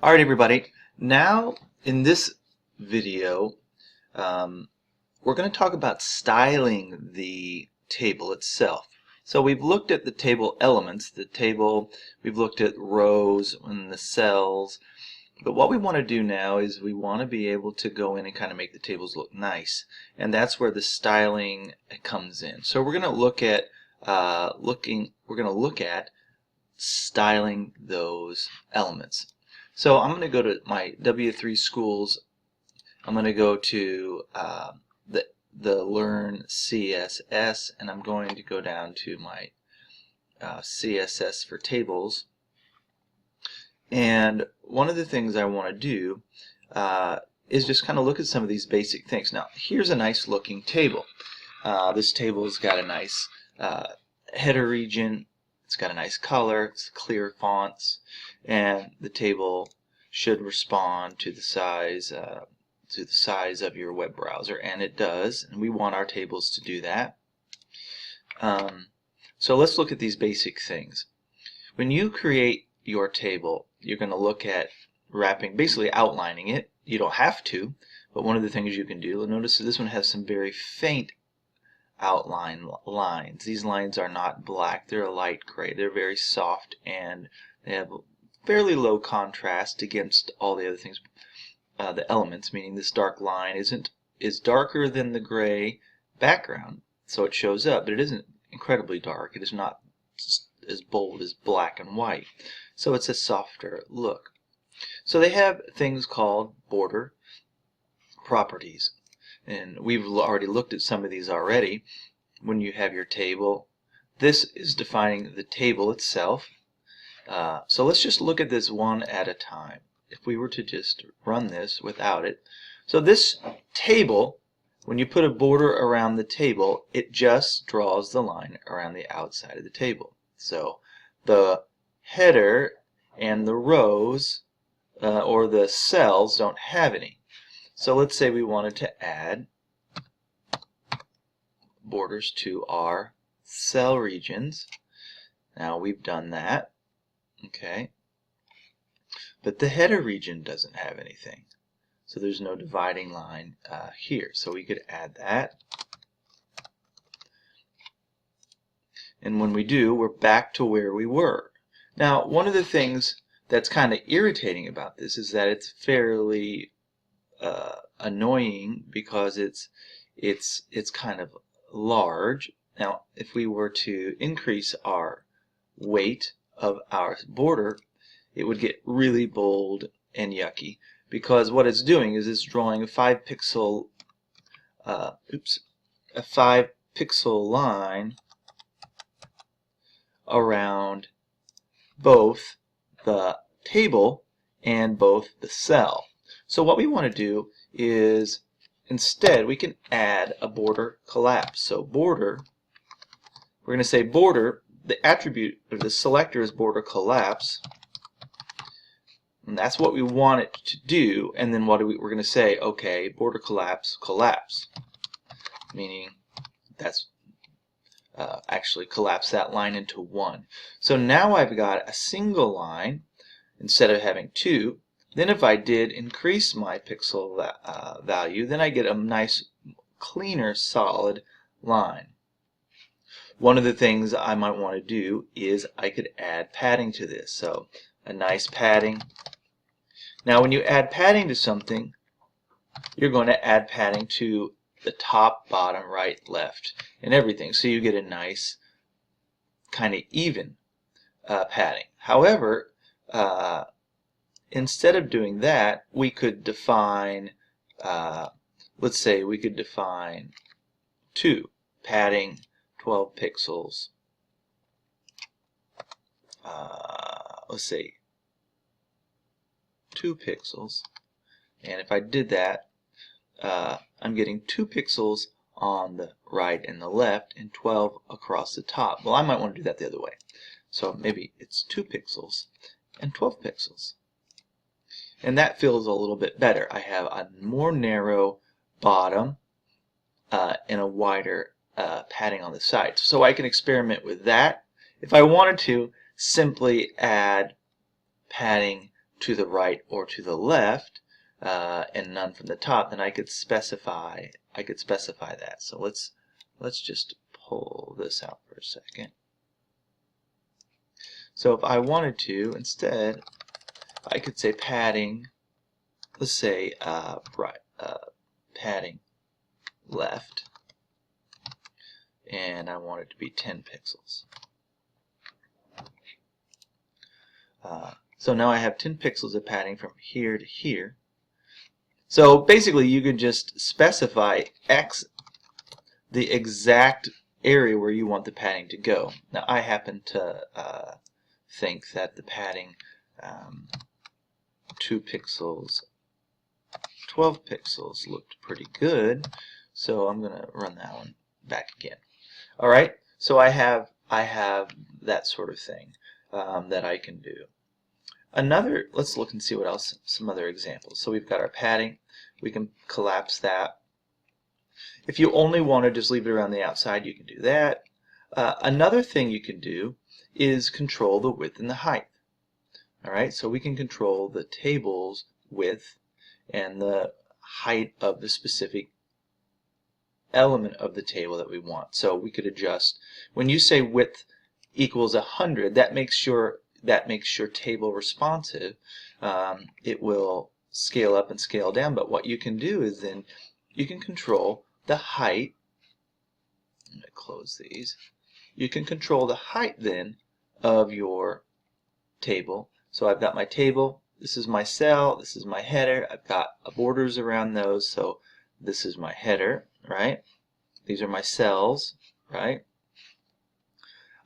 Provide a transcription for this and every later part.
Alright everybody, now in this video we're going to talk about styling the table itself. So we've looked at the table elements, we've looked at rows and the cells, but what we want to do now is we want to be able to go in and kind of make the tables look nice, and that's where the styling comes in. So we're going to look at styling those elements. So I'm going to go to my W3 schools. I'm going to go to the Learn CSS, and I'm going to go down to my CSS for tables. And one of the things I want to do is just kind of look at some of these basic things. Now, here's a nice looking table. This table's got a nice header region. It's got a nice color, it's clear fonts, and the table should respond to the size of your web browser, and it does, and we want our tables to do that. So let's look at these basic things. When you create your table, you're going to look at basically outlining it. You don't have to, but one of the things you can do, notice that this one has some very faint outline lines. These lines are not black, they're a light gray. They're very soft and they have fairly low contrast against all the other things, the elements, meaning this dark line is darker than the gray background, so it shows up, but it isn't incredibly dark. It is not as bold as black and white, so it's a softer look. So they have things called border properties, and we've already looked at some of these already. When you have your table, this is defining the table itself. So let's just look at this one at a time. If we were to just run this without it, so this table, when you put a border around the table, it just draws the line around the outside of the table. So the header and the rows or the cells don't have any. So let's say we wanted to add borders to our cell regions. Now we've done that, okay, but the header region doesn't have anything, so there's no dividing line here, so we could add that, and when we do, we're back to where we were. Now, one of the things that's kind of irritating about this is that it's fairly annoying because it's kind of large. Now, if we were to increase our weight of our border, it would get really bold and yucky, because what it's doing is it's drawing a 5 pixel line around both the table and both the cell. So what we want to do is, instead, we can add a border collapse. So border, we're going to say border, the attribute or the selector is border collapse, and that's what we want it to do. And then we're going to say, okay, border collapse, meaning that's actually collapse that line into one. So now I've got a single line instead of having two. Then if I did increase my pixel value, then I get a nice, cleaner, solid line. One of the things I might want to do is I could add padding to this. So a nice padding. Now when you add padding to something, you're going to add padding to the top, bottom, right, left, and everything. So you get a nice kind of even padding. However, instead of doing that, we could define, let's say we could define 2, padding 12 pixels, let's say 2 pixels, and if I did that, I'm getting 2 pixels on the right and the left and 12 across the top. Well, I might want to do that the other way. So maybe it's 2 pixels and 12 pixels. And that feels a little bit better. I have a more narrow bottom and a wider padding on the sides. So I can experiment with that. If I wanted to simply add padding to the right or to the left, and none from the top, then I could specify that. So let's just pull this out for a second. So if I wanted to, instead, I could say padding. Let's say padding left, and I want it to be 10 pixels. So now I have 10 pixels of padding from here to here. So basically you could just specify the exact area where you want the padding to go. Now I happen to think that the padding 2 pixels, 12 pixels looked pretty good, so I'm going to run that one back again. Alright, so I have that sort of thing that I can do. Let's look and see what else, some other examples. So we've got our padding. We can collapse that. If you only want to just leave it around the outside, you can do that. Another thing you can do is control the width and the height. Alright, so we can control the table's width and the height of the specific element of the table that we want. So we could adjust. When you say width equals 100, that makes your table responsive. It will scale up and scale down, but what you can do is then you can control the height. I'm going to close these. You can control the height then of your table. So I've got my table, this is my cell, this is my header, I've got borders around those, so this is my header, right? These are my cells, right?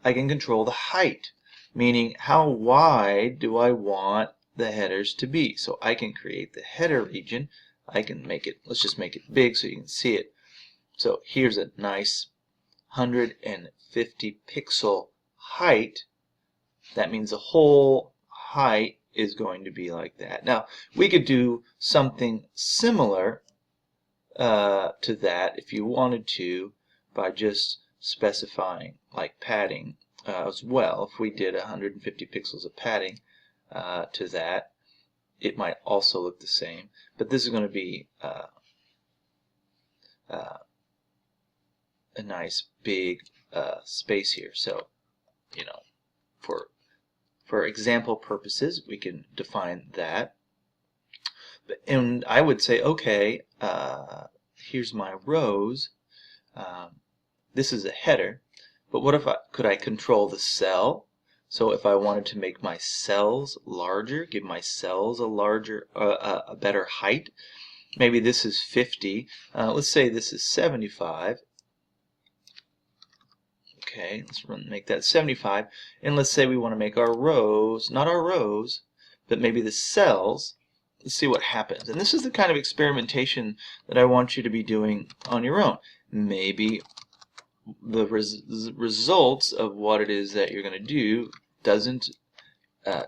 I can control the height, meaning how wide do I want the headers to be. So I can create the header region. I can make it, let's just make it big so you can see it. So here's a nice 150 pixel height. That means the whole height is going to be like that. Now we could do something similar to that if you wanted to by just specifying like padding as well. If we did 150 pixels of padding to that, it might also look the same, but this is going to be a nice big space here. So you know, for example purposes we can define that, and I would say okay, here's my rows. This is a header, but what if could I control the cell? So if I wanted to make my cells larger, give my cells a better height, maybe this is 50, let's say this is 75. Okay, let's make that 75, and let's say we want to make our rows, not our rows, but maybe the cells. Let's see what happens. And this is the kind of experimentation that I want you to be doing on your own. Maybe the results of what it is that you're going to do doesn't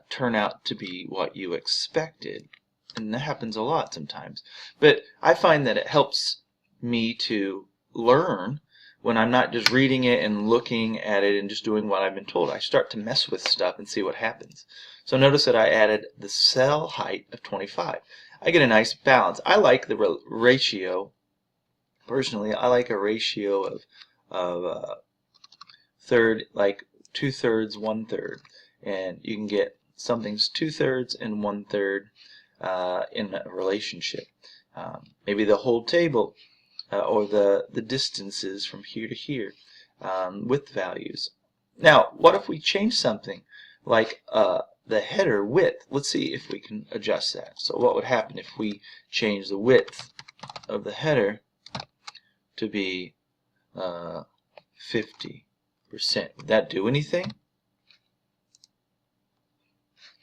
turn out to be what you expected, and that happens a lot sometimes. But I find that it helps me to learn when I'm not just reading it and looking at it and just doing what I've been told. I start to mess with stuff and see what happens. So notice that I added the cell height of 25. I get a nice balance. I like the ratio. Personally, I like a ratio of third, like 2/3, 1/3, and you can get something's 2/3 and 1/3 in a relationship. Maybe the whole table. Or the distances from here to here with values. Now, what if we change something like the header width? Let's see if we can adjust that. So what would happen if we change the width of the header to be 50%? Would that do anything?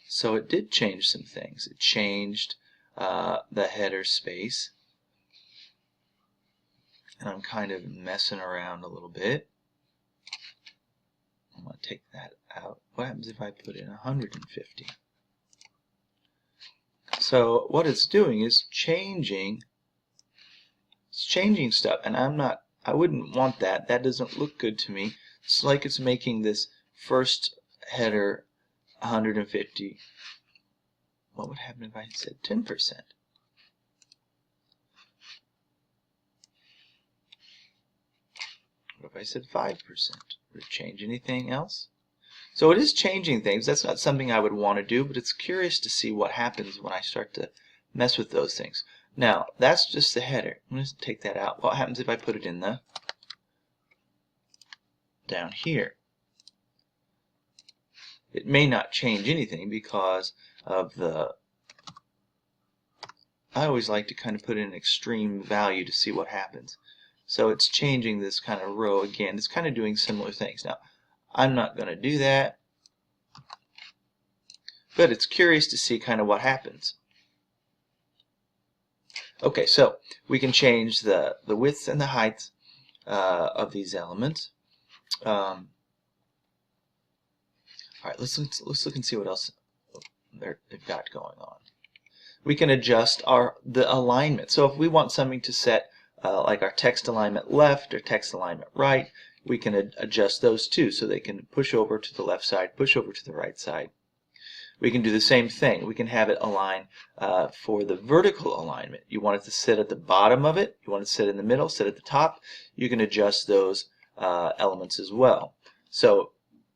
So it did change some things. It changed the header space. And I'm kind of messing around a little bit. I'm going to take that out. What happens if I put in 150? So what it's doing is changing stuff, and I wouldn't want that. That doesn't look good to me. It's like it's making this first header 150. what would happen if I said 10%? What if I said 5%? Would it change anything else? So it is changing things. That's not something I would want to do, but it's curious to see what happens when I start to mess with those things. Now, that's just the header. I'm going to take that out. What happens if I put it in the down here? It may not change anything because of the, I always like to kind of put in an extreme value to see what happens. So it's changing this kind of row again. It's kind of doing similar things. Now, I'm not going to do that, but it's curious to see kind of what happens. Okay, so we can change the width and the height of these elements. All right, let's look and see what else they've got going on. We can adjust the alignment. So if we want something to set like our text alignment left or text alignment right, we can adjust those too, so they can push over to the left side, push over to the right side. We can do the same thing. We can have it align for the vertical alignment. You want it to sit at the bottom of it, you want it to sit in the middle, sit at the top. You can adjust those elements as well. So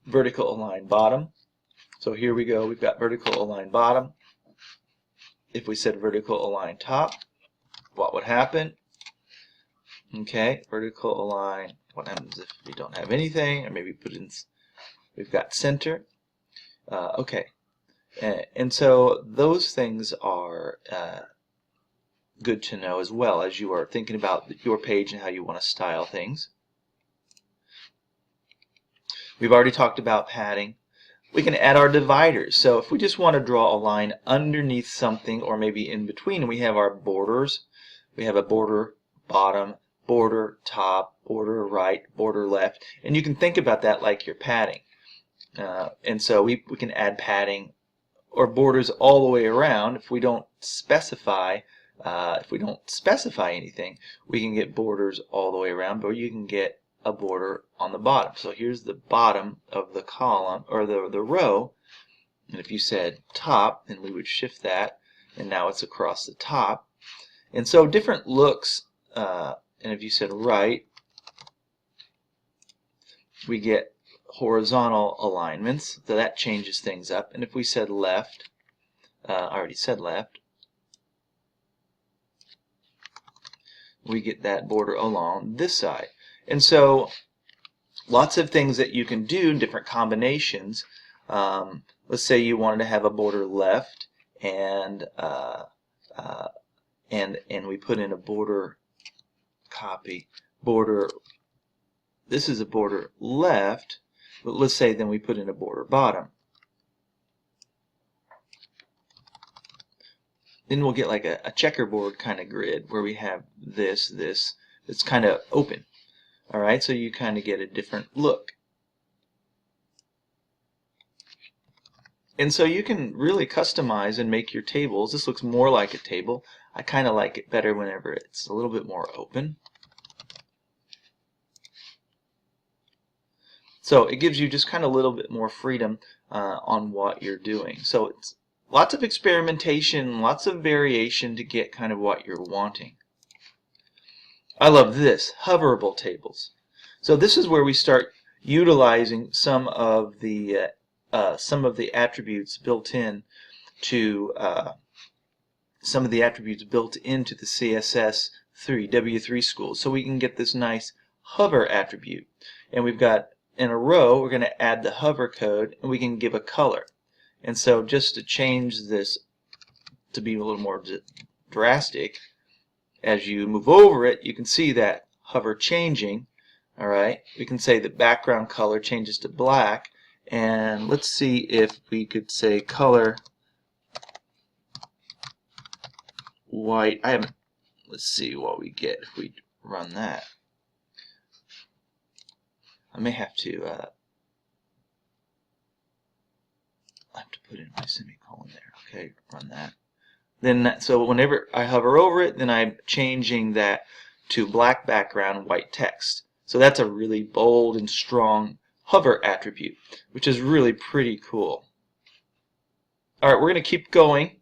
vertical align bottom. So here we go, we've got vertical align bottom. If we said vertical align top, what would happen? Okay, vertical align, what happens if we don't have anything, or maybe put in, we've got center. Okay, and so those things are good to know as well as you are thinking about your page and how you want to style things. We've already talked about padding. We can add our dividers. So if we just want to draw a line underneath something or maybe in between, we have our borders. We have a border bottom, border top, border right, border left, and you can think about that like your padding. And so we can add padding or borders all the way around. If we don't specify anything, we can get borders all the way around, but you can get a border on the bottom. So here's the bottom of the column or the row, and if you said top, then we would shift that, and now it's across the top. And so different looks, and if you said right, we get horizontal alignments, so that changes things up. And if we said left, I already said left, we get that border along this side. And so lots of things that you can do, different combinations. Let's say you wanted to have a border left, and we put in a border copy border. This is a border left, but let's say then we put in a border bottom. Then we'll get like a checkerboard kind of grid where we have this. It's kind of open. All right, so you kind of get a different look. And so you can really customize and make your tables. This looks more like a table. I kind of like it better whenever it's a little bit more open. So it gives you just kind of a little bit more freedom on what you're doing. So it's lots of experimentation, lots of variation to get kind of what you're wanting. I love this, hoverable tables. So this is where we start utilizing some of the attributes built in to the CSS 3 W3 schools. So we can get this nice hover attribute, and we've got in a row we're going to add the hover code, and we can give a color. And so just to change this to be a little more drastic, as you move over it, you can see that hover changing. All right, we can say the background color changes to black, and let's see if we could say color white. Let's see what we get if we run that. I may have to put in my semicolon there. Okay, run that. Then so whenever I hover over it, then I'm changing that to black background, white text. So that's a really bold and strong hover attribute, which is really pretty cool. All right, we're going to keep going.